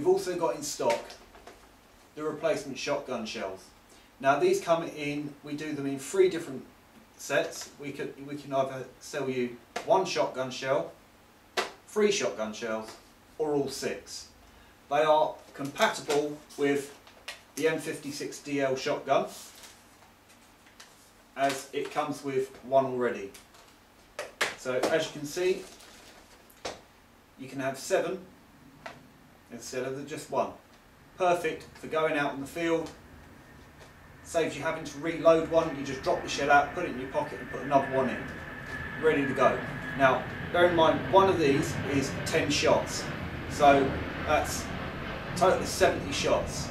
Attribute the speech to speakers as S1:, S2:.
S1: also got in stock the replacement shotgun shells. Now these come in, we do them in 3 different sets. We can either sell you 1 shotgun shell, 3 shotgun shells, or all 6. They are compatible with the M56DL shotgun, as it comes with 1 already. So as you can see, you can have 7 instead of just 1. Perfect for going out in the field. Saves you having to reload one. You just drop the shell out, put it in your pocket and put another one in. Ready to go. Now bear in mind, one of these is 10 shots. So that's totally 70 shots.